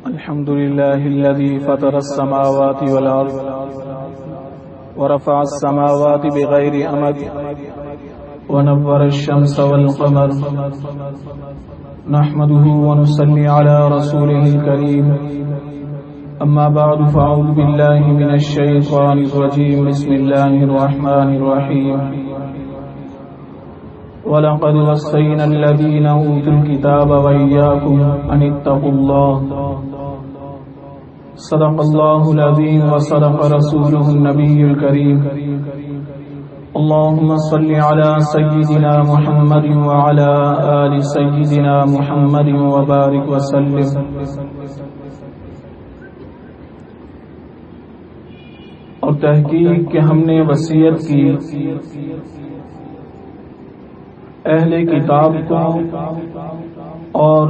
الحمد لله الذي فطر السماوات والأرض ورفع السماوات بغير أمد ونور الشمس والقمر نحمده ونصلي على رسوله الكريم أما بعد فأعوذ بالله من الشيطان الرجيم بسم الله الرحمن الرحيم وَلَقَدْ وَصَّيْنَا الَّذِينَ أُوتُوا الْكِتَابَ وَإِيَّاكُمْ أَنِ اتَّقُوا اللَّهَ صدق الله العظيم وصدق رسوله النبي الكريم اللهم صل على سيدنا محمد وعلى آل سيدنا محمد وبارك وسلم. اور تحقیق کہ ہم نے وصیت کی اہل کتاب کو اور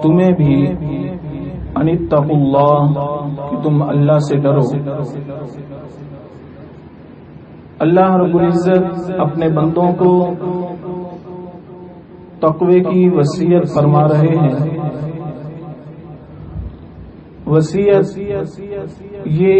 تمہیں بھی ان اتقوا اللہ کہ تم اللہ سے ڈرو. اللہ رب العزت اپنے بندوں کو تقوی کی وصیت فرما رہے ہیں. وصیت یہ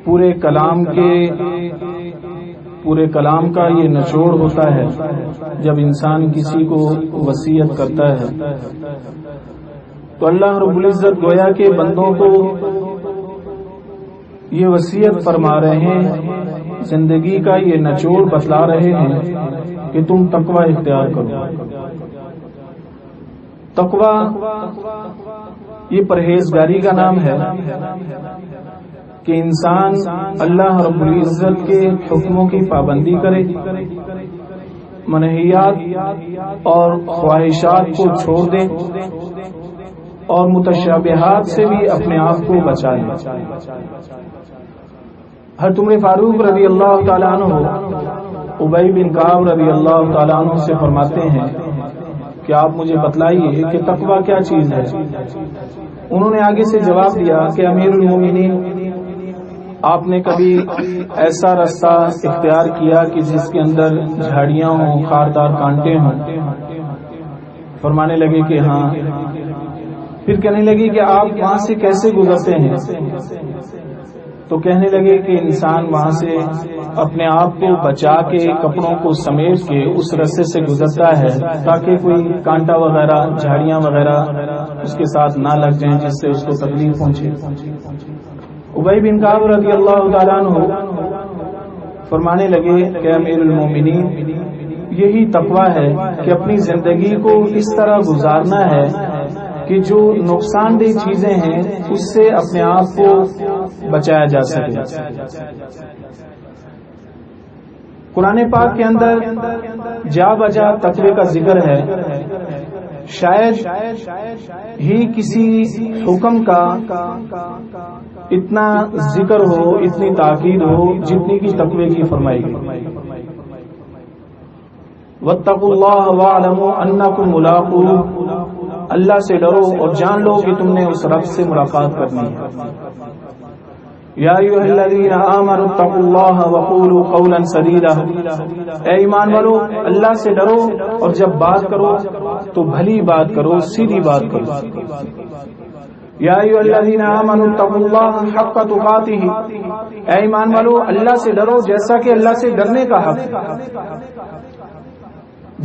پورے کلام کا یہ نچوڑ ہوتا ہے. جب انسان کسی کو وصیت کرتا ہے تو اللہ رب العزت گویا کہ بندوں کو یہ وصیت فرما رہے ہیں، زندگی کا یہ نچوڑ بتلا رہے ہیں کہ تم تقوی اختیار کرو. تقوی یہ پرہیزگاری کا نام ہے کہ انسان اللہ رب العزت کے حکموں کی پابندی کرے، منہیات اور خواہشات کو چھوڑ دے اور متشابہات سے بھی اپنے آپ کو بچائے. حضرت عمر فاروق رضی اللہ تعالیٰ عنہ ابی بن کعب رضی اللہ تعالیٰ عنہ سے فرماتے ہیں کہ آپ مجھے بتلائیے کہ تقوی کیا چیز ہے. انہوں نے آگے سے جواب دیا کہ امیر المومنین، آپ نے کبھی ایسا رستہ اختیار کیا کہ جس کے اندر جھاڑیاں ہوں، خاردار کانٹے ہوں؟ فرمانے لگے کہ ہاں. پھر کہنے لگے کہ آپ وہاں سے کیسے گزرتے ہیں؟ تو کہنے لگے کہ انسان وہاں سے اپنے آپ کو بچا کے کپڑوں کو سمیٹ کے اس رستے سے گزرتا ہے تاکہ کوئی کانٹا وغیرہ، جھاڑیاں وغیرہ اس کے ساتھ نہ لگ جائیں جس سے اس کو تکلیف پہنچے. ابی بن کعب رضی اللہ تعالیٰ عنہ فرمانے لگے کہ امیر المومنین، یہی تقوی ہے کہ اپنی زندگی کو اس طرح گزارنا ہے کہ جو نقصان دہ چیزیں ہیں اس سے اپنے آپ کو بچایا جا سکے. قرآن پاک کے اندر جا بجا تقوی کا ذکر ہے. شاید ہی کسی حکم کا اتنا ذکر ہو، اتنی تاکید ہو جتنی کی تقوی کی فرمائی گئی. واتقوا اللہ واعلموا انکم ملاقوہ، اللہ سے ڈرو اور جان لو کہ تم نے اس رب سے ملاقات کرنی ہے. یا ایھا الذین آمنوا اتقوا اللہ وقولوا قولا سدیدا، اے ایمان والو اللہ سے ڈرو اور جب بات کرو تو بھلی بات کرو، سیدھی بات کرو. یا ایھا الذین آمنوا اتقوا اللہ حق تقاتہ، اے ایمان والو اللہ سے ڈرو جیسا کہ اللہ سے ڈرنے کا حق ہے.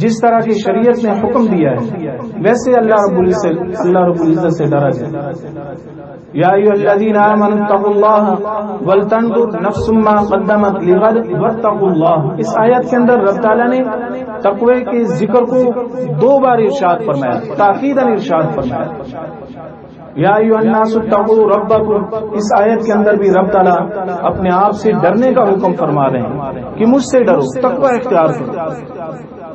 جس طرح کی شریعت نے حکم دیا ہے ویسے اللہ رب العزت سے ڈرا جائے. یا ایھا الذین آمنوا اتقوا اللہ ولتنظر نفس ما قدمت لغد واتقوا اللہ. اس آیت کے اندر رب تعالیٰ نے تقوی کے ذکر کو 2 بار ارشاد فرمایا، تاکیداً ارشاد فرمایا. یا ایھا الناس اتقوا ربکم، اس آیت کے اندر بھی رب تعالیٰ اپنے آپ سے ڈرنے کا حکم فرما رہے ہیں کہ مجھ سے ڈرو، تقوی اختیار کرو.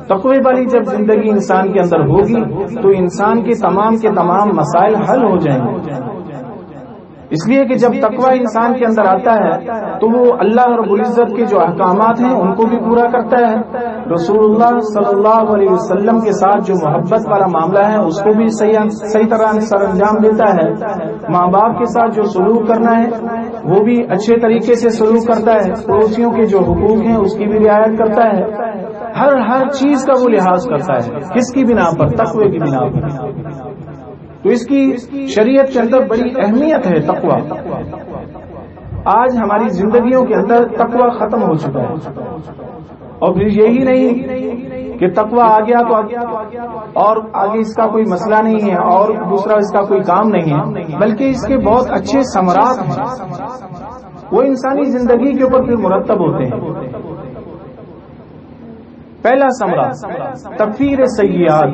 تقوی والی جب زندگی انسان کے اندر ہوگی تو انسان کے تمام مسائل حل ہو جائیں گے. اس لیے کہ جب تقوی انسان کے اندر آتا ہے تو وہ اللہ رب العزت کے جو احکامات ہیں ان کو بھی پورا کرتا ہے. رسول اللہ صلی اللہ علیہ وسلم کے ساتھ جو محبت والا معاملہ ہے اس کو بھی صحیح طرح سر انجام دیتا ہے. ماں باپ کے ساتھ جو سلوک کرنا ہے وہ بھی اچھے طریقے سے سلوک کرتا ہے. پڑوسیوں کے جو حقوق ہیں اس کی بھی رعایت کرتا ہے. ہر چیز کا وہ لحاظ کرتا ہے. کس کی بنا پر؟ تقوی کی بنا پر. تو اس کی شریعت کے اندر بڑی اہمیت ہے تقویٰ. آج ہماری زندگیوں کے اندر تقویٰ ختم ہو چکا ہے. اور پھر یہی نہیں کہ تقویٰ آ گیا تو اور آگے اس کا کوئی مسئلہ نہیں ہے اور دوسرا اس کا کوئی کام نہیں ہے، بلکہ اس کے بہت اچھے ثمرات ہیں، وہ انسانی زندگی کے اوپر پھر مرتب ہوتے ہیں. پہلا ثمرہ تکفیر سیئات.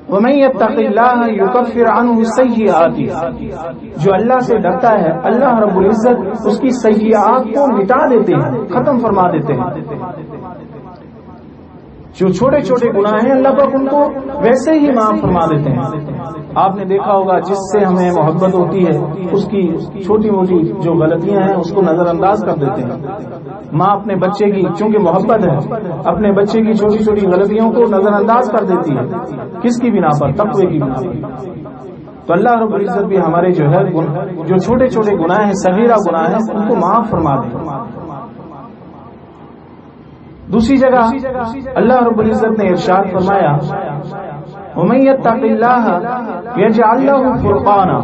وَمَن يَتَّقِ اللَّهَ يُكَفِّرْ عَنْهُ سَيِّئَاتِهِ. جو اللہ سے ڈرتا ہے اللہ رب العزت اس کی سیئات کو مٹا دیتے ہیں، ختم فرما دیتے ہیں. جو چھوٹے چھوٹے گناہ ہیں اللہ پاک ان کو ویسے ہی معاف فرما دیتے ہیں. آپ نے دیکھا ہوگا جس سے ہمیں محبت ہوتی ہے اس کی چھوٹی موٹی جو غلطیاں ہیں اس کو نظر انداز کر دیتے ہیں. ماں اپنے بچے کی چونکہ محبت ہے اپنے بچے کی چھوٹی چھوٹی غلطیوں کو نظر انداز کر دیتی ہے. کس کی بنا پر؟ تقوی کی بنا پر. تو اللہ رب العزت بھی ہمارے جو ہے جو چھوٹے چھوٹے گناہ ہیں صغیرہ گناہ ہیں ان کو معاف فرما دے. دوسری جگہ اللہ رب العزت نے ارشاد فرمایا وَمَن يَتَّقِ اللَّهَ يَجْعَل لَّهُ فُرْقَانًا.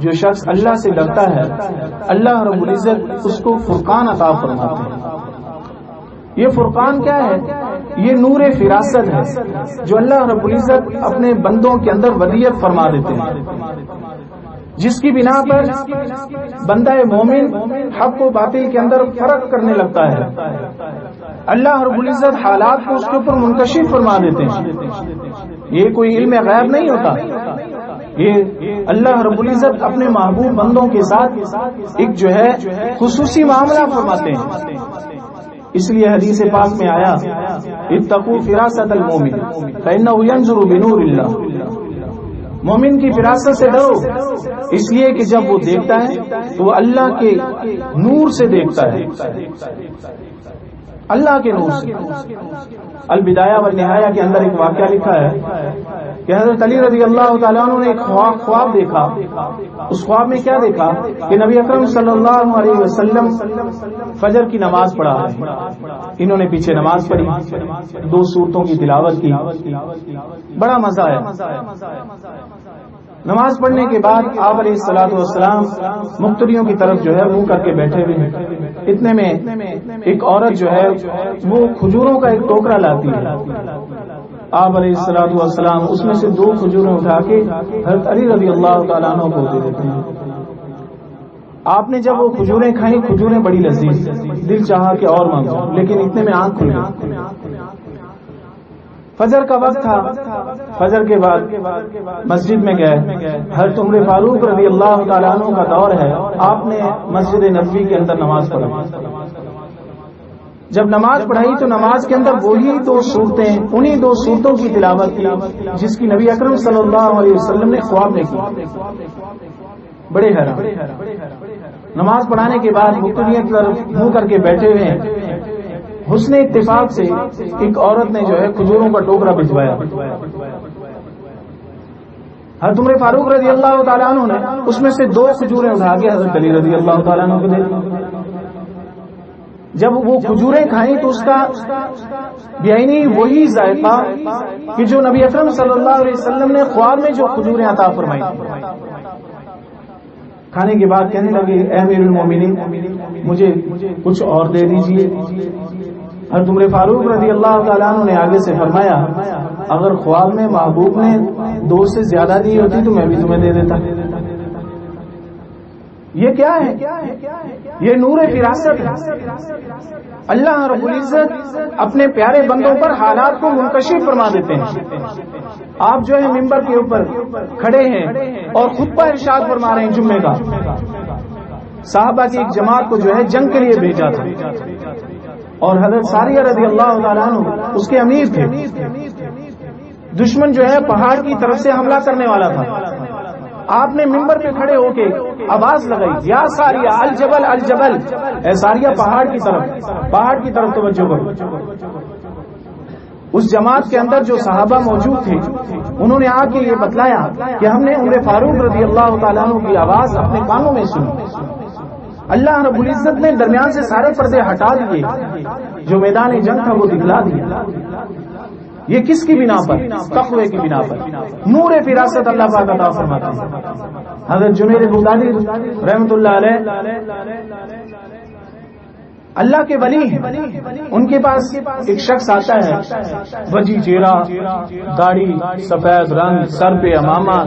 جو شخص اللہ سے ڈرتا ہے اللہ رب العزت اس کو فرقان عطا فرماتے ہیں. یہ فرقان کیا ہے؟ یہ نور فراست ہے جو اللہ رب العزت اپنے بندوں کے اندر ودیعت فرما دیتے ہیں، جس کی بنا پر بندہ مومن حق و باطل کے اندر فرق کرنے لگتا ہے. اللہ رب العزت حالات کو اس کے اوپر منکشف فرما دیتے ہیں. یہ کوئی علم غیب نہیں ہوتا، یہ اللہ رب العزت اپنے محبوب بندوں کے ساتھ ایک جو ہے خصوصی معاملہ فرماتے ہیں. اس لیے حدیث پاک میں آیا اتقوا فراست المومن فإنه ينظر بنور اللہ. مومن کی فراست سے ڈرو اس لیے کہ جب وہ دیکھتا ہے تو وہ اللہ کے نور سے دیکھتا ہے، اللہ کے نور سے. البدایہ والنہایہ کے اندر ایک واقعہ لکھا ہے کہ حضرت علی رضی اللہ تعالیٰ عنہ نے ایک خواب دیکھا. اس خواب میں کیا دیکھا کہ نبی اکرم صلی اللہ علیہ وسلم فجر کی نماز پڑھا ہے. انہوں نے پیچھے نماز پڑھی، 2 سورتوں کی تلاوت کی، بڑا مزہ آیا. نماز پڑھنے کے بعد آپ علیہ الصلوۃ والسلام مقتدیوں کی طرف جو ہے منہ کر کے بیٹھے ہوئے ہیں. اتنے میں ایک عورت جو ہے وہ کھجوروں کا ایک ٹوکرا لاتی ہے. آپ علیہ الصلوۃ والسلام اس میں سے 2 کھجوریں اٹھا کے حضرت علی رضی اللہ تعالیٰ عنہ کو دے دیتے ہیں. آپ نے جب وہ کھجوریں کھائیں کھجوریں بڑی لذیذ، دل چاہا کہ اور مانگو، لیکن اتنے میں آنکھ کھل گئی. فجر کا وقت تھا. فجر کے بعد مسجد میں گئے. حضرت عمر فاروق رضی اللہ تعالیٰ عنہ کا دور ہے. آپ نے مسجد نبوی کے اندر نماز پڑھی. جب نماز پڑھائی تو نماز کے اندر وہی 2 صورتیں، انہی 2 صورتوں کی تلاوت کی جس کی نبی اکرم صلی اللہ علیہ وسلم نے خواب میں کی. بڑے حیران. نماز پڑھانے کے بعد مقتدیوں کی طرف منہ کر کے بیٹھے ہوئے ہیں. حسن اتفاق سے ایک عورت نے جو ہے کھجوروں کا ٹوکرا بھجوایا. حضرت عمر فاروق رضی اللہ تعالیٰ عنہ نے اس میں سے 2 کھجوریں اٹھا کے حضرت علی رضی اللہ تعالیٰ عنہ کو دے دی. جب وہ کھجوریں کھائیں تو اس کا بیائی وہی ذائقہ کہ جو نبی اکرم صلی اللہ علیہ وسلم نے خواب میں جو کھجوریں عطا فرمائی. کھانے کے بعد کہنے لگے اے امیر المومنین مجھے کچھ اور دے دیجیے. حضرت عمر فاروق رضی اللہ تعالیٰ عنہ نے آگے سے فرمایا اگر خواب میں محبوب نے 2 سے زیادہ دی ہوتی تو میں بھی تمہیں دے دیتا. یہ کیا ہے؟ یہ نور فراست ہے. اللہ رب العزت اپنے پیارے بندوں پر حالات کو منکشف فرما دیتے ہیں. آپ جو ہے ممبر کے اوپر کھڑے ہیں اور خطبہ ارشاد فرما رہے ہیں جمعے کا. صحابہ کی ایک جماعت کو جو ہے جنگ کے لیے بھیجا تھا اور حضرت ساریہ رضی اللہ تعالیٰ عنہ اس کے امیر تھے. دشمن جو ہے پہاڑ کی طرف سے حملہ کرنے والا تھا. آپ نے ممبر پہ کھڑے ہو کے آواز لگائی یا ساریہ الجبل الجبل، اے ساریہ پہاڑ کی طرف توجہ کرو. اس جماعت کے اندر جو صحابہ موجود تھے انہوں نے آ کے یہ بتلایا کہ ہم نے عمر فاروق رضی اللہ تعالیٰ عنہ کی آواز اپنے کانوں میں سنی. اللہ رب العزت نے درمیان سے سارے پردے ہٹا دیے، جو میدان جنگ تھا وہ دکھلا دیا. یہ کس کی بنا پر؟ تقوی کی بنا پر. نور فراست اللہ پاک عطا فرماتے ہیں. حضرت جنید بغدادی رحمۃ اللہ علیہ اللہ کے ولی ہیں. ان کے پاس ایک شخص آتا ہے، وجی چہرہ، داڑھی، سفید رنگ، سر پہ امامہ،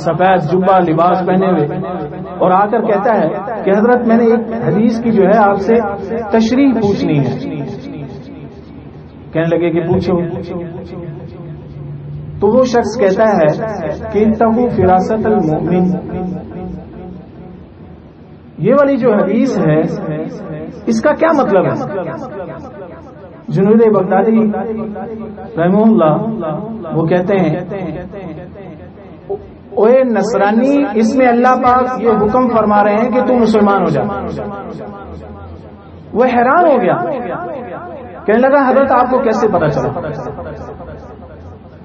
سفید جبہ لباس پہنے ہوئے، اور آ کر کہتا ہے کہ حضرت میں نے ایک حدیث کی جو ہے آپ سے تشریح پوچھنی ہے. کہنے لگے کہ پوچھو. تو وہ شخص کہتا ہے کہ انتہو فراست المؤمن، یہ والی جو حدیث ہے اس کا کیا مطلب ہے؟ جنید بغدادی رحمہ اللہ وہ کہتے ہیں اوے نصرانی، اس میں اللہ پاک یہ حکم فرما رہے ہیں کہ تو مسلمان ہو جا. وہ حیران ہو گیا، کہنے لگا حضرت آپ کو کیسے پتا چلا؟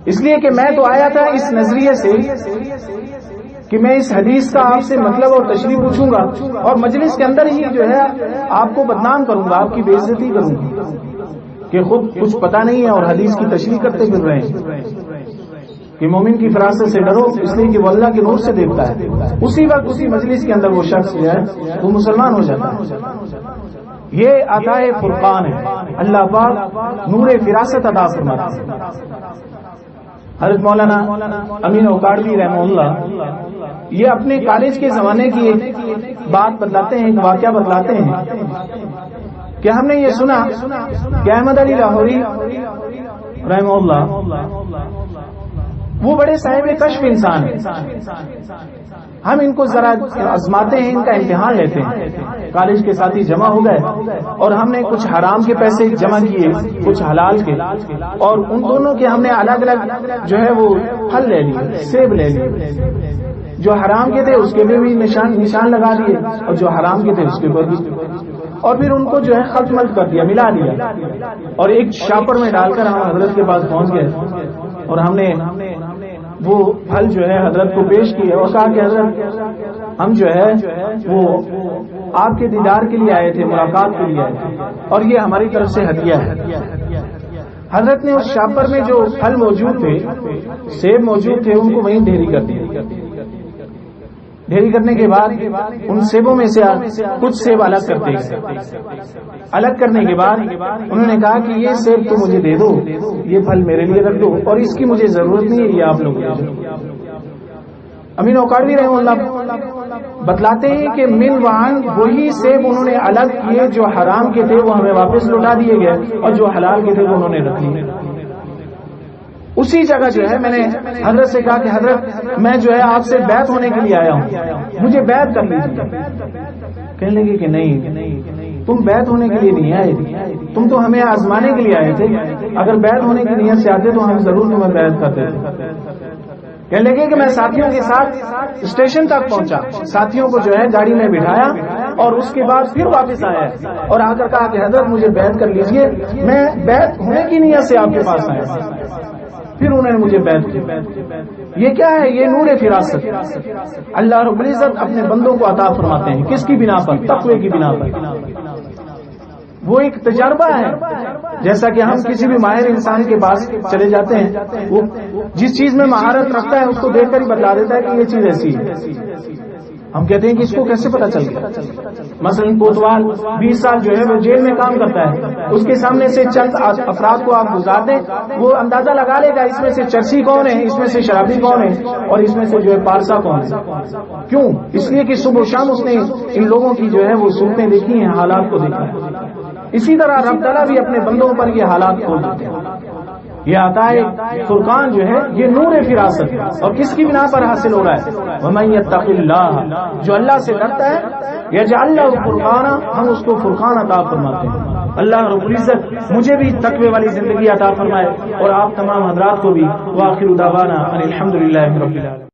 اس لیے کہ میں تو آیا تھا اس نظریے سے کہ میں اس حدیث کا آپ سے مطلب اور تشریح پوچھوں گا، اور مجلس کے اندر ہی جو ہے آپ کو بدنام کروں گا، آپ کی بے عزتی کروں گا کہ خود کچھ پتا نہیں ہے اور حدیث کی تشریح کرتے پھر رہے ہیں کہ مومن کی فراست سے ڈرو، اس لیے کہ وہ اللہ کے نور سے دیکھتا ہے. اسی وقت اسی مجلس کے اندر وہ شخص جو ہے وہ مسلمان ہو جاتا ہے. یہ عطا فرقان ہے، اللہ پاک نور فراست عطا فرماتا ہے. حضرت مولانا امین اوکاڑوی رحمہ اللہ یہ اپنے کالج کے زمانے کی ایک بات بتلاتے ہیں، ایک واقعہ بتلاتے ہیں کہ ہم نے یہ سنا کہ احمد علی لاہوری رحمہ اللہ وہ بڑے صاحب کشف انسان ہیں. ہم ان کو ذرا آزماتے ہیں، ان کا امتحان لیتے ہیں. کالج کے ساتھی جمع ہو گئے اور ہم نے کچھ حرام کے پیسے جمع کیے، کچھ حلال کے، اور ان دونوں کے ہم نے الگ الگ جو ہے وہ پھل لے لیے، سیب لے لیے. جو حرام کے تھے اس کے بھی نشان لگا دیے، اور جو حرام کے تھے اس کے اوپر بھی، اور پھر ان کو جو ہے خلط ملط کر دیا، ملا دیا، اور ایک شاپر میں ڈال کر ہم حضرت کے پاس پہنچ گئے اور ہم نے وہ پھل جو ہے حضرت کو پیش کیے اور کہا کہ حضرت ہم جو ہے وہ آپ کے دیدار کے لیے آئے تھے، ملاقات کے لیے آئے تھے، اور یہ ہماری طرف سے ہدیہ ہے. حضرت نے اس شاپر میں جو پھل موجود تھے، سیب موجود تھے، ان کو وہیں ڈھیری کر دیا. ڈھیری کرنے کے بعد ان سیبوں میں سے کچھ سیب الگ کرتے ہیں. الگ کرنے کے بعد انہوں نے کہا کہ یہ سیب تو مجھے دے دو، یہ پھل میرے لیے رکھ دو، اور اس کی مجھے ضرورت نہیں ہے، یہ آپ لوگ لے لو. امین اوکاڑوی رحمہ اللہ بتلاتے ہیں کہ من وہاں وہی سیب انہوں نے الگ کیے، جو حرام کے تھے وہ ہمیں واپس لوٹا دیے گئے، اور جو حلال کے تھے وہ انہوں نے رکھ لیے. اسی جگہ جو ہے میں نے حضرت سے کہا کہ حضرت میں جو ہے آپ سے بیعت ہونے کے لیے آیا ہوں، مجھے بیعت کر لیجیے. کہنے لگے کہ نہیں، تم بیعت ہونے کے لیے نہیں آئے، تم تو ہمیں آزمانے کے لیے آئے تھے. اگر بیعت ہونے کی نیت سے آتے تو ہم ضرور تمہیں بیعت کرتے تھے. کہنے لگے کہ میں ساتھیوں کے ساتھ اسٹیشن تک پہنچا، ساتھیوں کو جو ہے گاڑی میں بٹھایا، اور اس کے بعد پھر واپس آیا اور آ کر کہا کہ حضرت مجھے بیعت کر لیجیے، میں بیعت ہونے کی نیت سے آپ کے پاس آیا. پھر انہوں نے مجھے بیعت کی. یہ کیا ہے؟ یہ نور فراست. اللہ رب العزت اپنے بندوں کو عطا فرماتے ہیں. کس کی بنا پر؟ تقوی کی بنا پر. وہ ایک تجربہ ہے، جیسا کہ ہم کسی بھی ماہر انسان کے پاس چلے جاتے ہیں، وہ جس چیز میں مہارت رکھتا ہے اس کو دیکھ کر ہی بتلا دیتا ہے کہ یہ چیز ایسی ہے. ہم کہتے ہیں کہ اس کو کیسے پتا چل گیا؟ مثلا کوتوال 20 سال جو ہے وہ جیل میں کام کرتا ہے، اس کے سامنے سے چند افراد کو آپ گزار دیں، وہ اندازہ لگا لے گا اس میں سے چرسی کون ہے، اس میں سے شرابی کون ہے، اور اس میں سے جو ہے پارسا کون ہے. کیوں؟ اس لیے کہ صبح و شام اس نے ان لوگوں کی جو ہے وہ صورتیں دیکھی ہیں، حالات کو دیکھا ہے. اسی طرح رب تعالیٰ بھی اپنے بندوں پر یہ حالات کھول دیتے ہیں. یہ عطا فرقان جو ہے یہ نور فراست ہے، اور کس کی بنا پر حاصل ہو رہا ہے؟ وَمَن يَتَّقِ اللَّهَ، جو اللہ سے ڈرتا ہے، يَجْعَلْ لَهُ فُرْقَانًا، ہم اس کو فرقان عطا فرماتے ہیں. اللہ رب العزت مجھے بھی تقوی والی زندگی عطا فرمائے، اور آپ تمام حضرات کو بھی. وآخر دعوانا ان الحمد للہ رب العالمین.